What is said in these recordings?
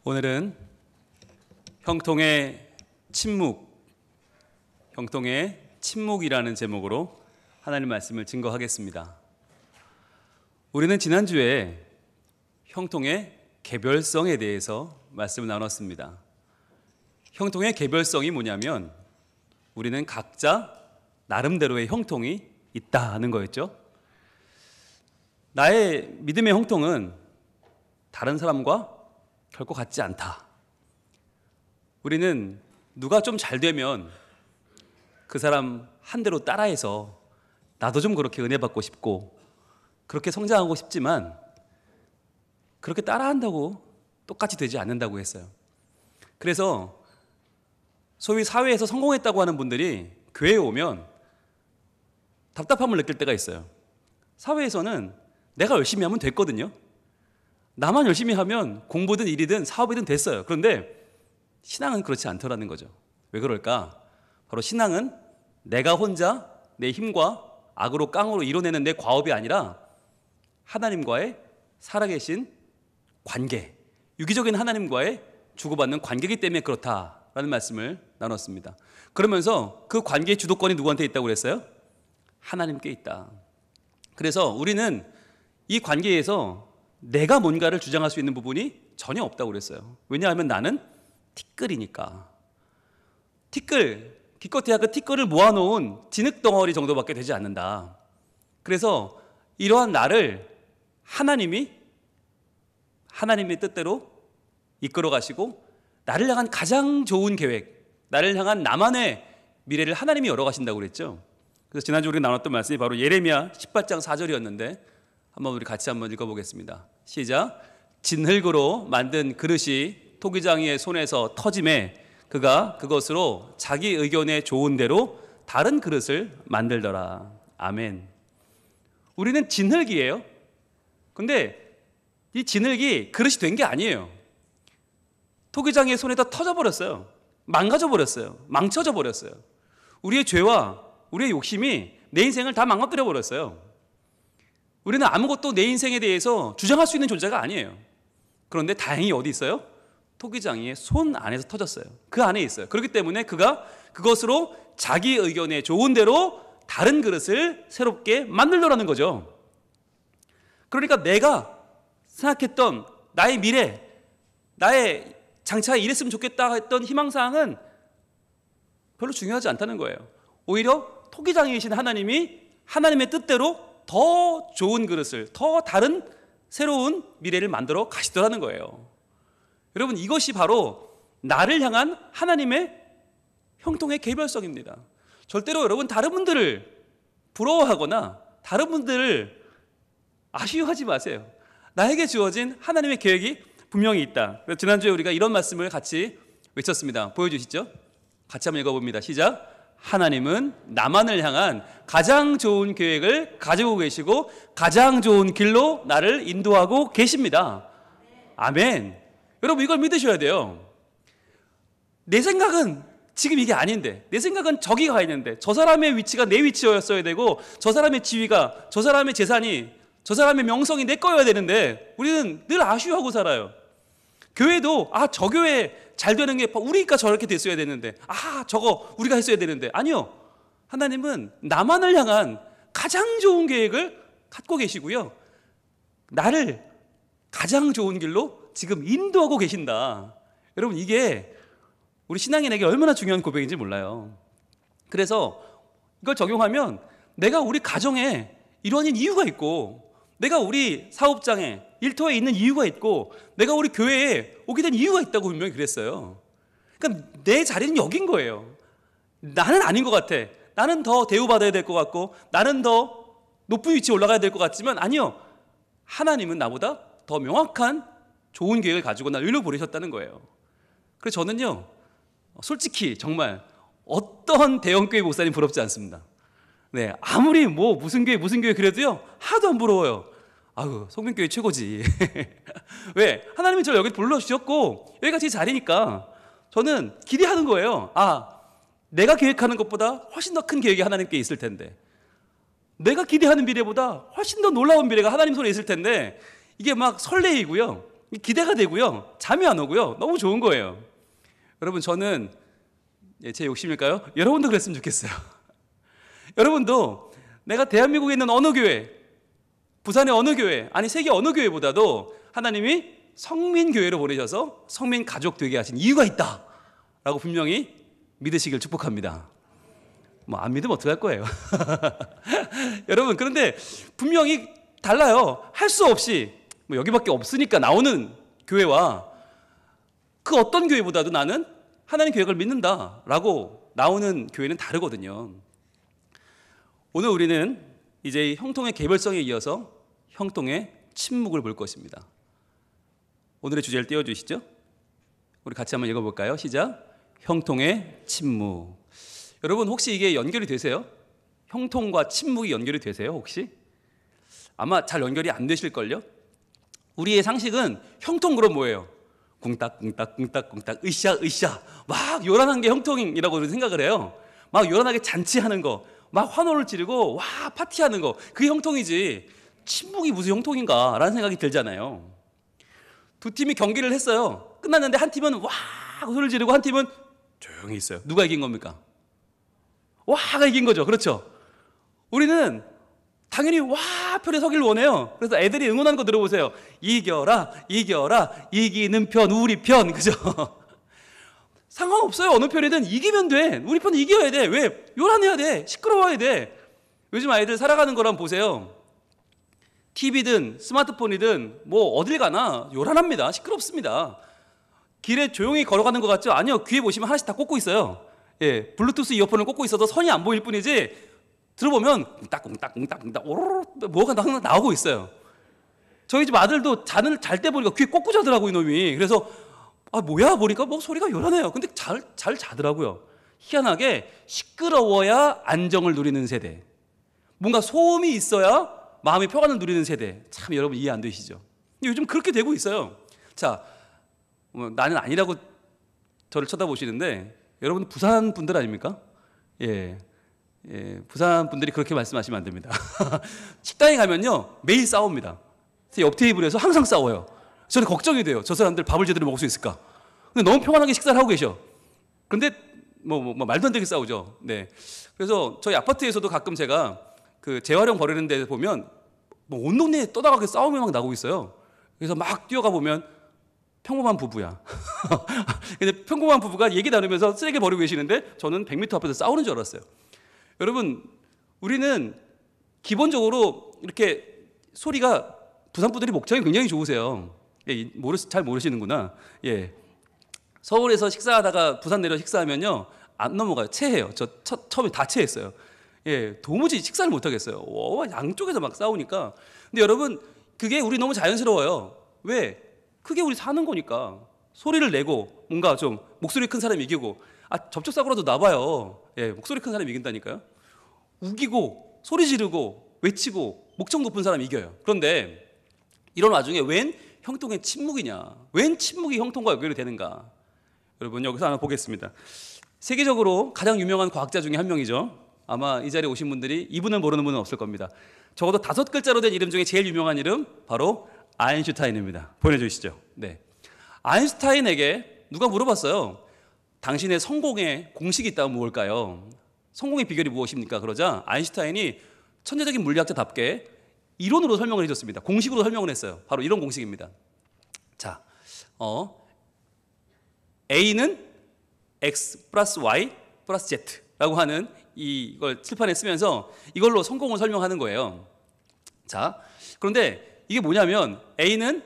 오늘은 형통의 침묵이라는 제목으로 하나님 말씀을 증거하겠습니다. 우리는 지난주에 형통의 개별성에 대해서 말씀을 나눴습니다. 형통의 개별성이 뭐냐면 우리는 각자 나름대로의 형통이 있다 하는 거였죠. 나의 믿음의 형통은 다른 사람과 결코 같지 않다. 우리는 누가 좀 잘 되면 그 사람 한 대로 따라해서 나도 좀 그렇게 은혜 받고 싶고 그렇게 성장하고 싶지만 그렇게 따라한다고 똑같이 되지 않는다고 했어요. 그래서 소위 사회에서 성공했다고 하는 분들이 교회에 오면 답답함을 느낄 때가 있어요. 사회에서는 내가 열심히 하면 됐거든요. 나만 열심히 하면 공부든 일이든 사업이든 됐어요. 그런데 신앙은 그렇지 않더라는 거죠. 왜 그럴까? 바로 신앙은 내가 혼자 내 힘과 악으로 깡으로 이뤄내는 내 과업이 아니라 하나님과의 살아계신 관계, 유기적인 하나님과의 주고받는 관계이기 때문에 그렇다라는 말씀을 나눴습니다. 그러면서 그 관계의 주도권이 누구한테 있다고 그랬어요? 하나님께 있다. 그래서 우리는 이 관계에서 내가 뭔가를 주장할 수 있는 부분이 전혀 없다고 그랬어요. 왜냐하면 나는 티끌이니까. 기껏해야 그 티끌을 모아놓은 진흙덩어리 정도밖에 되지 않는다. 그래서 이러한 나를 하나님의 뜻대로 이끌어 가시고 나를 향한 가장 좋은 계획, 나를 향한 나만의 미래를 하나님이 열어 가신다고 그랬죠. 그래서 지난주 우리가 나눴던 말씀이 바로 예레미야 18장 4절이었는데 한번 우리 같이 한번 읽어보겠습니다. 시작. 진흙으로 만든 그릇이 토기장이의 손에서 터짐에 그가 그것으로 자기 의견에 좋은 대로 다른 그릇을 만들더라. 아멘. 우리는 진흙이에요. 근데 이 진흙이 그릇이 된 게 아니에요. 토기장이의 손에다 터져버렸어요. 망가져버렸어요. 망쳐져버렸어요. 우리의 죄와 우리의 욕심이 내 인생을 다 망가뜨려버렸어요. 우리는 아무것도 내 인생에 대해서 주장할 수 있는 존재가 아니에요. 그런데 다행히 어디 있어요? 토기장이의 손 안에서 터졌어요. 그 안에 있어요. 그렇기 때문에 그가 그것으로 자기 의견에 좋은 대로 다른 그릇을 새롭게 만들려라는 거죠. 그러니까 내가 생각했던 나의 미래, 나의 장차에 이랬으면 좋겠다 했던 희망사항은 별로 중요하지 않다는 거예요. 오히려 토기장이신 하나님이 하나님의 뜻대로 더 좋은 그릇을, 더 다른 새로운 미래를 만들어 가시더라는 거예요. 여러분, 이것이 바로 나를 향한 하나님의 형통의 개별성입니다. 절대로 여러분 다른 분들을 부러워하거나 다른 분들을 아쉬워하지 마세요. 나에게 주어진 하나님의 계획이 분명히 있다. 그래서 지난주에 우리가 이런 말씀을 같이 외쳤습니다. 보여주시죠. 같이 한번 읽어봅니다. 시작. 하나님은 나만을 향한 가장 좋은 계획을 가지고 계시고 가장 좋은 길로 나를 인도하고 계십니다. 아멘. 여러분, 이걸 믿으셔야 돼요. 내 생각은 지금 이게 아닌데, 내 생각은 저기 가 있는데, 저 사람의 위치가 내 위치였어야 되고, 저 사람의 지위가, 저 사람의 재산이, 저 사람의 명성이 내 거여야 되는데 우리는 늘 아쉬워하고 살아요. 교회도 저 교회 잘 되는 게 우리가 저렇게 됐어야 되는데, 저거 우리가 했어야 되는데. 아니요. 하나님은 나만을 향한 가장 좋은 계획을 갖고 계시고요, 나를 가장 좋은 길로 지금 인도하고 계신다. 여러분, 이게 우리 신앙인에게 얼마나 중요한 고백인지 몰라요. 그래서 이걸 적용하면 내가 우리 가정에 이런 이유가 있고, 내가 우리 사업장에 일터에 있는 이유가 있고, 내가 우리 교회에 오게 된 이유가 있다고 분명히 그랬어요. 그러니까 내 자리는 여긴 거예요. 나는 아닌 것 같아. 나는 더 대우받아야 될 것 같고, 나는 더 높은 위치에 올라가야 될 것 같지만, 아니요. 하나님은 나보다 더 명확한 좋은 계획을 가지고 날 일로 보내셨다는 거예요. 그래서 저는요, 솔직히 정말 어떤 대형교회 목사님 부럽지 않습니다. 네, 아무리 무슨 교회 그래도요, 하나도 안 부러워요. 성민교회 최고지. 왜? 하나님이 저를 여기 불러주셨고 여기가 제 자리니까 저는 기대하는 거예요. 내가 계획하는 것보다 훨씬 더 큰 계획이 하나님께 있을 텐데, 내가 기대하는 미래보다 훨씬 더 놀라운 미래가 하나님 손에 있을 텐데, 이게 막 설레이고요, 기대가 되고요. 잠이 안 오고요. 너무 좋은 거예요. 여러분, 저는 제 욕심일까요? 여러분도 그랬으면 좋겠어요. 여러분도 내가 대한민국에 있는 어느 교회, 부산의 어느 교회, 아니 세계 어느 교회보다도 하나님이 성민교회로 보내셔서 성민 가족 되게 하신 이유가 있다라고 분명히 믿으시길 축복합니다. 뭐 안 믿으면 어떡할 거예요. 여러분, 그런데 분명히 달라요. 할 수 없이 뭐 여기밖에 없으니까 나오는 교회와 그 어떤 교회보다도 나는 하나님 계획을 믿는다라고 나오는 교회는 다르거든요. 오늘 우리는 이제 형통의 개별성에 이어서 형통의 침묵을 볼 것입니다. 오늘의 주제를 띄워주시죠. 우리 같이 한번 읽어볼까요? 시작. 형통의 침묵. 여러분, 혹시 이게 연결이 되세요? 형통과 침묵이 연결이 되세요, 혹시? 아마 잘 연결이 안 되실걸요? 우리의 상식은 형통 그럼 뭐예요? 꿍딱꿍딱꿍딱꿍딱 으쌰으쌰 막 요란한 게 형통이라고 생각을 해요. 막 요란하게 잔치하는 거, 막 환호를 지르고 와 파티하는 거, 그게 형통이지 침묵이 무슨 형통인가 라는 생각이 들잖아요. 두 팀이 경기를 했어요. 끝났는데 한 팀은 와 소리를 지르고 한 팀은 조용히 있어요. 누가 이긴 겁니까? 와가 이긴 거죠. 그렇죠? 우리는 당연히 와 편에 서길 원해요. 그래서 애들이 응원하는 거 들어보세요. 이겨라 이겨라 이기는 편 우리 편. 그죠? 상관없어요. 어느 편이든 이기면 돼. 우리 편 이겨야 돼. 왜? 요란해야 돼. 시끄러워야 돼. 요즘 아이들 살아가는 거란 보세요. TV든 스마트폰이든 뭐 어딜 가나 요란합니다. 시끄럽습니다. 길에 조용히 걸어가는 것 같죠? 아니요. 귀에 보시면 하나씩 다 꽂고 있어요. 예, 블루투스 이어폰을 꽂고 있어도 선이 안 보일 뿐이지 들어보면 꿍딱꿍딱꿍딱꿍딱 오로로 뭐가 항상 나오고 있어요. 저희 집 아들도 잘 때 보니까 귀에 꽂고 자더라고요, 이놈이. 그래서 아 뭐야 보니까 뭐 소리가 요란해요. 근데 잘 자더라고요. 희한하게 시끄러워야 안정을 누리는 세대, 뭔가 소음이 있어야 마음의 평안을 누리는 세대. 참 여러분 이해 안 되시죠? 요즘 그렇게 되고 있어요. 자, 나는 아니라고 저를 쳐다보시는데 여러분 부산 분들 아닙니까? 예, 부산 분들이 그렇게 말씀하시면 안 됩니다. 식당에 가면요 매일 싸웁니다. 옆 테이블에서 항상 싸워요. 저는 걱정이 돼요. 저 사람들 밥을 제대로 먹을 수 있을까? 근데 너무 평안하게 식사를 하고 계셔. 근데 뭐 말도 안 되게 싸우죠. 네. 그래서 저희 아파트에서도 가끔 제가 그 재활용 버리는 데 보면 뭐 온 동네에 떠나가게 싸움이 막 나고 있어요. 그래서 막 뛰어가 보면 평범한 부부야. 근데 평범한 부부가 얘기 나누면서 쓰레기 버리고 계시는데 저는 100m 앞에서 싸우는 줄 알았어요. 여러분, 우리는 기본적으로 이렇게 소리가 부산 분들이 목청이 굉장히 좋으세요. 예, 잘 모르시는구나. 예. 서울에서 식사하다가 부산 내려 식사하면요 안 넘어가요. 체해요. 저 처음에 다 체했어요. 예, 도무지 식사를 못 하겠어요. 양쪽에서 막 싸우니까. 근데 여러분, 그게 우리 너무 자연스러워요. 왜? 그게 우리 사는 거니까. 소리를 내고 뭔가 좀 목소리 큰 사람이 이기고. 접촉사고라도 나봐요. 예, 목소리 큰 사람이 이긴다니까요. 우기고 소리 지르고 외치고 목청 높은 사람이 이겨요. 그런데 이런 와중에 웬 형통의 침묵이냐? 웬 침묵이 형통과 연결이 되는가? 여러분, 여기서 하나 보겠습니다. 세계적으로 가장 유명한 과학자 중에 한 명이죠. 아마 이 자리에 오신 분들이 이분을 모르는 분은 없을 겁니다. 적어도 5글자로 된 이름 중에 제일 유명한 이름 바로 아인슈타인입니다. 보내주시죠. 네. 아인슈타인에게 누가 물어봤어요. 당신의 성공의 공식이 있다면 무엇일까요? 성공의 비결이 무엇입니까? 그러자 아인슈타인이 천재적인 물리학자답게 이론으로 설명을 해줬습니다. 공식으로 설명을 했어요. 바로 이런 공식입니다. 자, A는 X 플러스 Y 플러스 Z라고 하는 이걸 칠판에 쓰면서 이걸로 성공을 설명하는 거예요. 자, 그런데 이게 뭐냐면 A는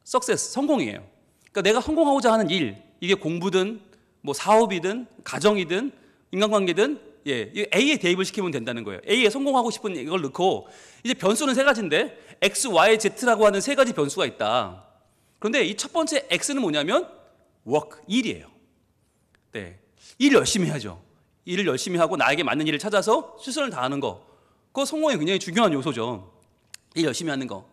success, 성공이에요. 그러니까 내가 성공하고자 하는 일, 이게 공부든 뭐 사업이든 가정이든 인간관계든 이 A에 대입을 시키면 된다는 거예요. A에 성공하고 싶은 이걸 넣고 이제 변수는 3가지인데 X, Y, Z라고 하는 3가지 변수가 있다. 그런데 이 첫 번째 X는 뭐냐면 work, 일이에요. 네, 일 열심히 하죠. 일을 열심히 하고 나에게 맞는 일을 찾아서 최선을 다하는 거. 그거 성공에 굉장히 중요한 요소죠. 일 열심히 하는 거.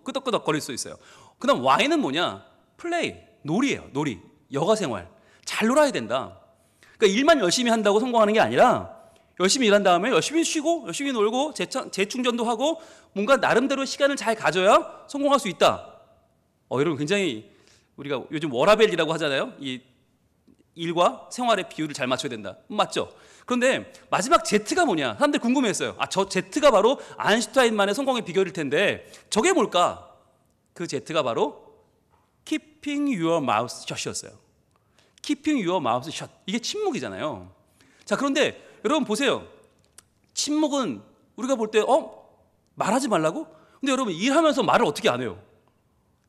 끄덕끄덕 거릴 수 있어요. 그 다음 Y는 뭐냐? 플레이, 놀이에요. 놀이, 여가생활. 잘 놀아야 된다. 그러니까 일만 열심히 한다고 성공하는 게 아니라 열심히 일한 다음에 열심히 쉬고 열심히 놀고 재충전도 하고 뭔가 나름대로 시간을 잘 가져야 성공할 수 있다. 여러분 굉장히 우리가 요즘 워라밸이라고 하잖아요. 이 일과 생활의 비율을 잘 맞춰야 된다. 맞죠? 그런데 마지막 Z가 뭐냐? 사람들이 궁금해했어요. 저 Z가 바로 아인슈타인만의 성공의 비결일 텐데 저게 뭘까? 그 Z가 바로 Keeping your mouth shut이었어요. Keeping your mouth shut. 이게 침묵이잖아요. 자, 그런데 여러분 보세요. 침묵은 우리가 볼 때 말하지 말라고? 근데 여러분 일하면서 말을 어떻게 안 해요?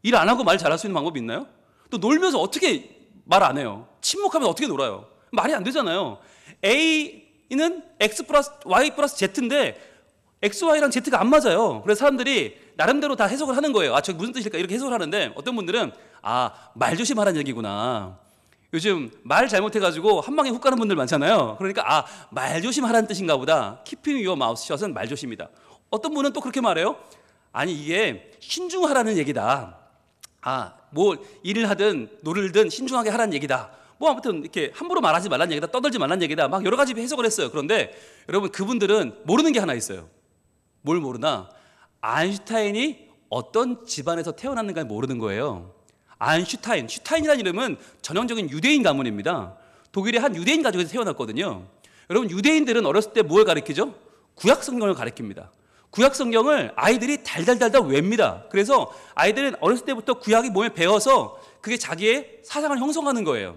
일 안 하고 말 잘할 수 있는 방법이 있나요? 또 놀면서 어떻게 말 안 해요? 침묵하면 어떻게 놀아요? 말이 안 되잖아요. A는 X 플러스 Y 플러스 Z인데 X, Y랑 Z가 안 맞아요. 그래서 사람들이 나름대로 다 해석을 하는 거예요. 저게 무슨 뜻일까? 이렇게 해석을 하는데 어떤 분들은 말 조심하라는 얘기구나. 요즘 말 잘못해가지고 한 방에 훅 가는 분들 많잖아요. 그러니까 말 조심하라는 뜻인가 보다. Keeping your mouth shut은 말 조심이다. 어떤 분은 또 그렇게 말해요. 아니 이게 신중하라는 얘기다. 뭐 일을 하든 노를든 신중하게 하라는 얘기다. 뭐 아무튼 이렇게 함부로 말하지 말라는 얘기다. 떠들지 말라는 얘기다. 막 여러 가지 해석을 했어요. 그런데 여러분 그분들은 모르는 게 하나 있어요. 뭘 모르나? 아인슈타인이 어떤 집안에서 태어났는가 모르는 거예요. 슈타인이라는 이름은 전형적인 유대인 가문입니다. 독일의 한 유대인 가족에서 태어났거든요. 여러분 유대인들은 어렸을 때 뭘 가르치죠? 구약 성경을 가르칩니다. 구약 성경을 아이들이 달달달달 외웁니다. 그래서 아이들은 어렸을 때부터 구약이 몸에 배어서 그게 자기의 사상을 형성하는 거예요.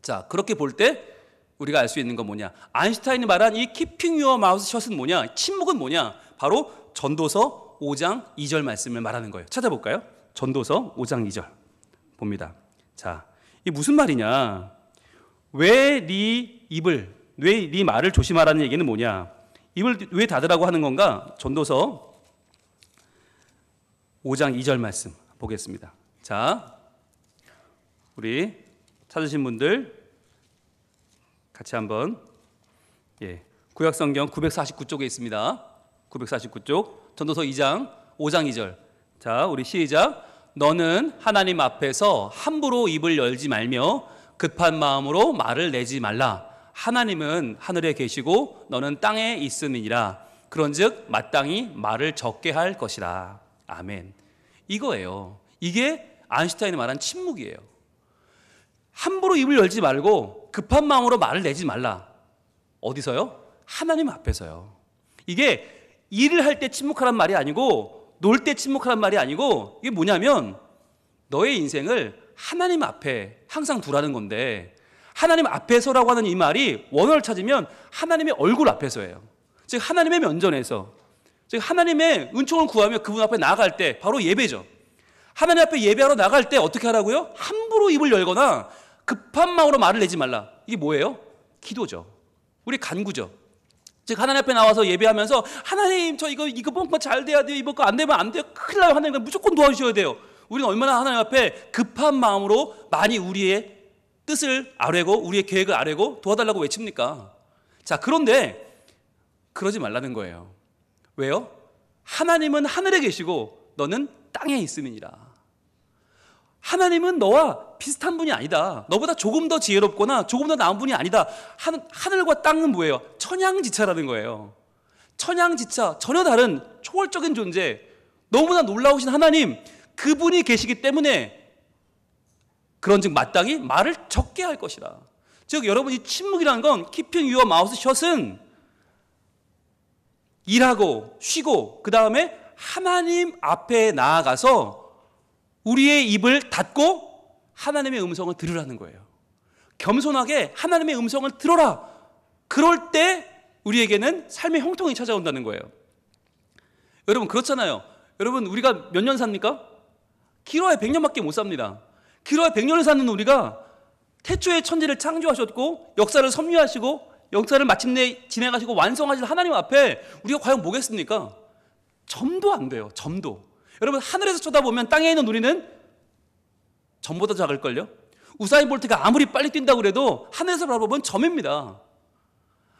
자, 그렇게 볼 때 우리가 알 수 있는 건 뭐냐? 아인슈타인이 말한 이 Keeping your mouth shut은 뭐냐? 침묵은 뭐냐? 바로 전도서 5장 2절 말씀을 말하는 거예요. 찾아볼까요? 전도서 5장 2절 봅니다. 자, 이게 무슨 말이냐? 왜 네 말을 조심하라는 얘기는 뭐냐? 입을 왜 닫으라고 하는 건가? 전도서 5장 2절 말씀 보겠습니다. 자, 우리 찾으신 분들 같이 한번 구약성경 949쪽에 있습니다. 949쪽 전도서 5장 2절. 자, 우리 시작. 너는 하나님 앞에서 함부로 입을 열지 말며 급한 마음으로 말을 내지 말라. 하나님은 하늘에 계시고 너는 땅에 있음이니라. 그런즉 마땅히 말을 적게 할 것이라. 아멘. 이거예요. 이게 아인슈타인이 말한 침묵이에요. 함부로 입을 열지 말고 급한 마음으로 말을 내지 말라. 어디서요? 하나님 앞에서요. 이게 일을 할 때 침묵하란 말이 아니고 놀 때 침묵하란 말이 아니고 이게 뭐냐면 너의 인생을 하나님 앞에 항상 두라는 건데 하나님 앞에서라고 하는 이 말이 원어를 찾으면 하나님의 얼굴 앞에서예요. 즉 하나님의 면전에서, 즉 하나님의 은총을 구하며 그분 앞에 나아갈 때 바로 예배죠. 하나님 앞에 예배하러 나갈 때 어떻게 하라고요? 함부로 입을 열거나 급한 마음으로 말을 내지 말라. 이게 뭐예요? 기도죠. 우리 간구죠. 즉 하나님 앞에 나와서 예배하면서 하나님 저 이거 뭔가 잘 돼야 돼요. 이거 안 되면 안 돼요. 큰일 나요. 하나님 무조건 도와주셔야 돼요. 우리는 얼마나 하나님 앞에 급한 마음으로 많이 우리의 뜻을 아뢰고 우리의 계획을 아뢰고 도와달라고 외칩니까? 자, 그런데 그러지 말라는 거예요. 왜요? 하나님은 하늘에 계시고 너는 땅에 있음이니라. 하나님은 너와 비슷한 분이 아니다. 너보다 조금 더 지혜롭거나 조금 더 나은 분이 아니다. 하늘과 땅은 뭐예요? 천양지차라는 거예요. 천양지차, 전혀 다른 초월적인 존재, 너무나 놀라우신 하나님, 그분이 계시기 때문에 그런즉 마땅히 말을 적게 할 것이라. 즉 여러분 이 침묵이라는 건 Keeping your mouth shut은 일하고 쉬고 그 다음에 하나님 앞에 나아가서 우리의 입을 닫고 하나님의 음성을 들으라는 거예요. 겸손하게 하나님의 음성을 들어라. 그럴 때 우리에게는 삶의 형통이 찾아온다는 거예요. 여러분 그렇잖아요. 여러분 우리가 몇 년 삽니까? 길어야 100년밖에 못 삽니다. 길어야 100년을 사는 우리가 태초에 천지를 창조하셨고 역사를 섭리하시고 역사를 마침내 진행하시고 완성하실 하나님 앞에 우리가 과연 뭐겠습니까? 점도 안 돼요. 점도. 여러분 하늘에서 쳐다보면 땅에 있는 우리는 점보다 작을걸요? 우사인 볼트가 아무리 빨리 뛴다고 그래도 하늘에서 바라보면 점입니다.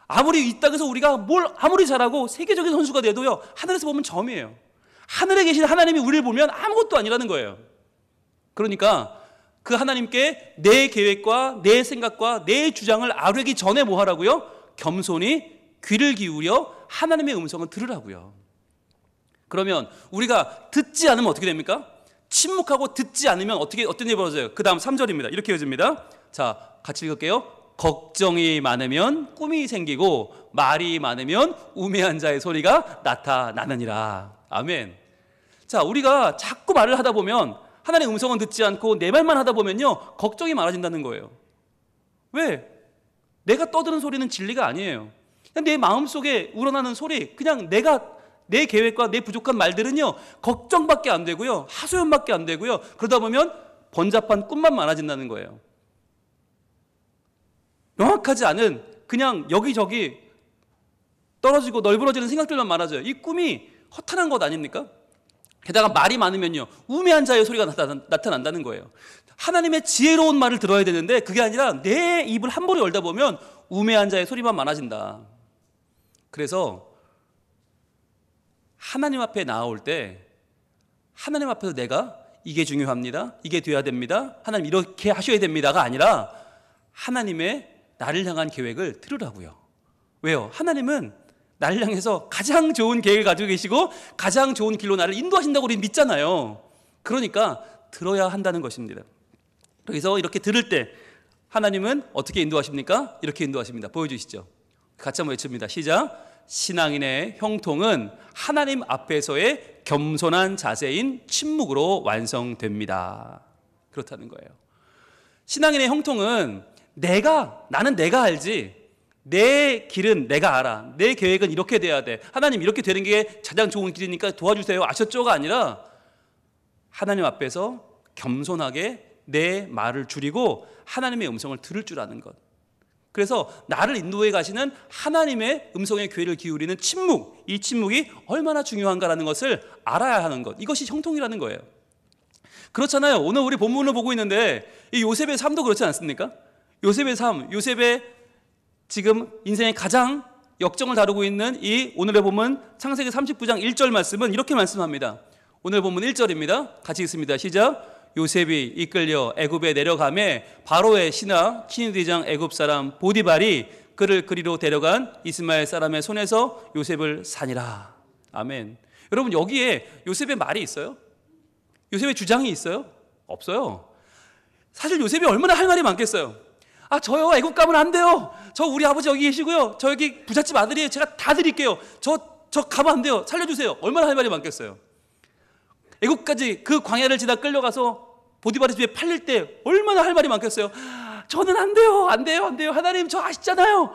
아무리 이 땅에서 우리가 뭘 아무리 잘하고 세계적인 선수가 돼도요 하늘에서 보면 점이에요. 하늘에 계신 하나님이 우리를 보면 아무것도 아니라는 거예요. 그러니까 그 하나님께 내 계획과 내 생각과 내 주장을 아뢰기 전에 뭐 하라고요? 겸손히 귀를 기울여 하나님의 음성을 들으라고요. 그러면 우리가 듣지 않으면 어떻게 됩니까? 침묵하고 듣지 않으면 어떤 일이 벌어져요? 그 다음 3절입니다. 이렇게 이어집니다. 자, 같이 읽을게요. 걱정이 많으면 꿈이 생기고 말이 많으면 우매한 자의 소리가 나타나느니라. 아멘. 자, 우리가 자꾸 말을 하다 보면 하나님의 음성은 듣지 않고 내 말만 하다 보면요, 걱정이 많아진다는 거예요. 왜? 내가 떠드는 소리는 진리가 아니에요. 그냥 내 마음속에 우러나는 소리, 그냥 내 계획과 내 부족한 말들은요, 걱정밖에 안 되고요, 하소연밖에 안 되고요, 그러다 보면 번잡한 꿈만 많아진다는 거예요. 명확하지 않은 그냥 여기저기 떨어지고 널브러지는 생각들만 많아져요. 이 꿈이 허탄한 것 아닙니까? 게다가 말이 많으면요, 우매한 자의 소리가 나타난다는 거예요. 하나님의 지혜로운 말을 들어야 되는데 그게 아니라 내 입을 함부로 열다 보면 우매한 자의 소리만 많아진다. 그래서 하나님 앞에 나아올 때 하나님 앞에서 내가 이게 중요합니다, 이게 돼야 됩니다, 하나님 이렇게 하셔야 됩니다가 아니라 하나님의 나를 향한 계획을 들으라고요. 왜요? 하나님은 나를 향해서 가장 좋은 계획을 가지고 계시고 가장 좋은 길로 나를 인도하신다고 우리 믿잖아요. 그러니까 들어야 한다는 것입니다. 그래서 이렇게 들을 때 하나님은 어떻게 인도하십니까? 이렇게 인도하십니다. 보여주시죠. 같이 한번 외칩니다. 시작. 신앙인의 형통은 하나님 앞에서의 겸손한 자세인 침묵으로 완성됩니다. 그렇다는 거예요. 신앙인의 형통은 나는 내가 알지, 내 길은 내가 알아, 내 계획은 이렇게 돼야 돼, 하나님 이렇게 되는 게 가장 좋은 길이니까 도와주세요, 아셨죠가 아니라 하나님 앞에서 겸손하게 내 말을 줄이고 하나님의 음성을 들을 줄 아는 것. 그래서 나를 인도해 가시는 하나님의 음성의 귀를 기울이는 침묵, 이 침묵이 얼마나 중요한가라는 것을 알아야 하는 것, 이것이 형통이라는 거예요. 그렇잖아요. 오늘 우리 본문을 보고 있는데 이 요셉의 삶도 그렇지 않습니까? 요셉의 삶, 요셉의 지금 인생의 가장 역정을 다루고 있는 이 오늘의 본문 창세기 39장 1절 말씀은 이렇게 말씀합니다. 오늘 본문 1절입니다. 같이 읽습니다. 시작. 요셉이 이끌려 애굽에 내려가매 바로의 신하 친위대장 애굽 사람 보디발이 그를 그리로 데려간 이스마엘 사람의 손에서 요셉을 산이라. 아멘. 여러분, 여기에 요셉의 말이 있어요? 요셉의 주장이 있어요? 없어요. 사실 요셉이 얼마나 할 말이 많겠어요. 저요, 애굽 가면 안 돼요. 저 우리 아버지 여기 계시고요, 저 여기 부잣집 아들이에요, 제가 다 드릴게요, 저 가면 안 돼요, 살려주세요. 얼마나 할 말이 많겠어요. 애굽까지 그 광야를 지나 끌려가서 보디발의 집에 팔릴 때 얼마나 할 말이 많겠어요. 저는 안 돼요, 안 돼요, 안 돼요, 하나님 저 아시잖아요,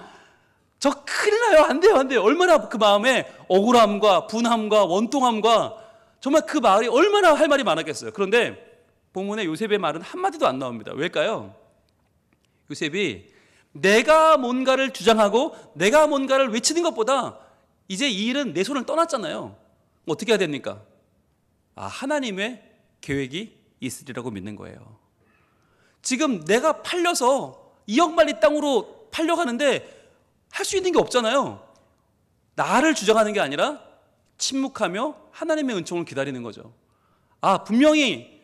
저 큰일 나요, 안 돼요, 안 돼요. 얼마나 그 마음에 억울함과 분함과 원통함과 정말 그 말이 얼마나 할 말이 많았겠어요. 그런데 본문에 요셉의 말은 한마디도 안 나옵니다. 왜일까요? 요셉이 내가 뭔가를 주장하고 내가 뭔가를 외치는 것보다 이제 이 일은 내 손을 떠났잖아요. 어떻게 해야 됩니까? 하나님의 계획이 있으리라고 믿는 거예요. 지금 내가 팔려서 2억 마리 땅으로 팔려가는데 할 수 있는 게 없잖아요. 나를 주장하는 게 아니라 침묵하며 하나님의 은총을 기다리는 거죠. 분명히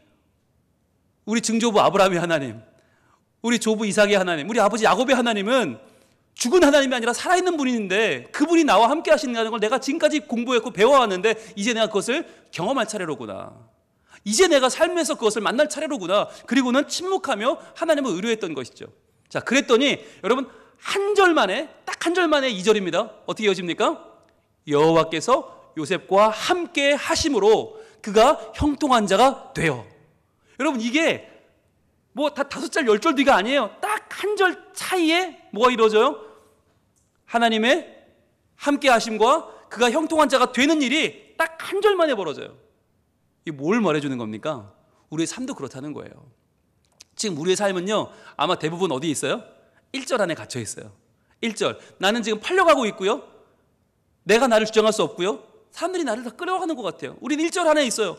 우리 증조부 아브라함의 하나님, 우리 조부 이삭의 하나님, 우리 아버지 야곱의 하나님은 죽은 하나님이 아니라 살아있는 분인데 그분이 나와 함께 하시는 걸 내가 지금까지 공부했고 배워왔는데 이제 내가 그것을 경험할 차례로구나, 이제 내가 삶에서 그것을 만날 차례로구나. 그리고는 침묵하며 하나님을 의뢰했던 것이죠. 자, 그랬더니 여러분 딱 한 절 만에 2절입니다. 어떻게 이어집니까? 여호와께서 요셉과 함께 하심으로 그가 형통한 자가 되어. 여러분, 이게 다 5절 10절 뒤가 아니에요. 딱 한 절 차이에 뭐가 이루어져요? 하나님의 함께 하심과 그가 형통한 자가 되는 일이 딱 한 절 만에 벌어져요. 이게 뭘 말해주는 겁니까? 우리의 삶도 그렇다는 거예요. 지금 우리의 삶은요, 아마 대부분 어디 있어요? 1절 안에 갇혀 있어요. 1절, 나는 지금 팔려가고 있고요, 내가 나를 주장할 수 없고요, 사람들이 나를 다 끌어가는 것 같아요. 우리는 1절 안에 있어요.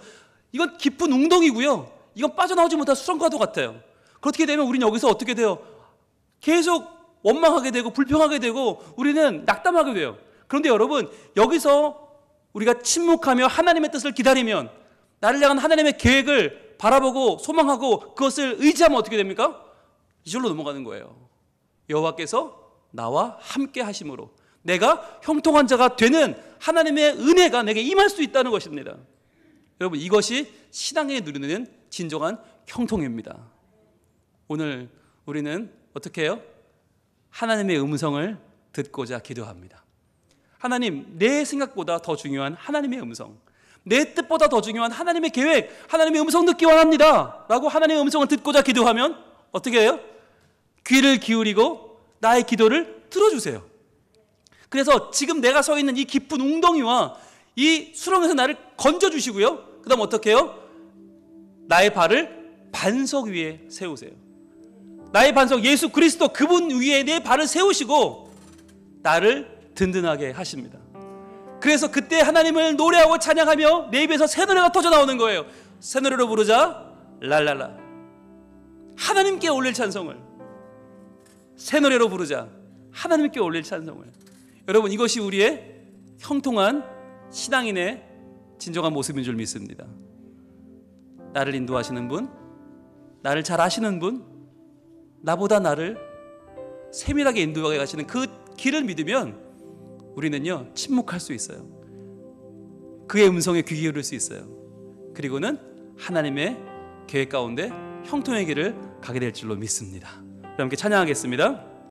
이건 깊은 웅덩이고요, 이건 빠져나오지 못한 수렁과도 같아요. 그렇게 되면 우리는 여기서 어떻게 돼요? 계속 원망하게 되고 불평하게 되고 우리는 낙담하게 돼요. 그런데 여러분, 여기서 우리가 침묵하며 하나님의 뜻을 기다리면, 나를 향한 하나님의 계획을 바라보고 소망하고 그것을 의지하면 어떻게 됩니까? 2절로 넘어가는 거예요. 여호와께서 나와 함께 하심으로 내가 형통한 자가 되는 하나님의 은혜가 내게 임할 수 있다는 것입니다. 여러분, 이것이 신앙에 누리는 진정한 형통입니다. 오늘 우리는 어떻게 해요? 하나님의 음성을 듣고자 기도합니다. 하나님, 내 생각보다 더 중요한 하나님의 음성, 내 뜻보다 더 중요한 하나님의 계획, 하나님의 음성 듣기 원합니다 라고 하나님의 음성을 듣고자 기도하면 어떻게 해요? 귀를 기울이고 나의 기도를 들어주세요. 그래서 지금 내가 서 있는 이 깊은 웅덩이와 이 수렁에서 나를 건져주시고요, 그 다음 어떻게 해요? 나의 발을 반석 위에 세우세요. 나의 반석 예수 그리스도, 그분 위에 내 발을 세우시고 나를 든든하게 하십니다. 그래서 그때 하나님을 노래하고 찬양하며 내 입에서 새 노래가 터져 나오는 거예요. 새 노래로 부르자 랄랄라. 하나님께 올릴 찬송을 새 노래로 부르자 하나님께 올릴 찬송을. 여러분, 이것이 우리의 형통한 신앙인의 진정한 모습인 줄 믿습니다. 나를 인도하시는 분, 나를 잘 아시는 분, 나보다 나를 세밀하게 인도하게 가시는 그 길을 믿으면 우리는요 침묵할 수 있어요. 그의 음성에 귀 기울일 수 있어요. 그리고는 하나님의 계획 가운데 형통의 길을 가게 될 줄로 믿습니다. 함께 찬양하겠습니다.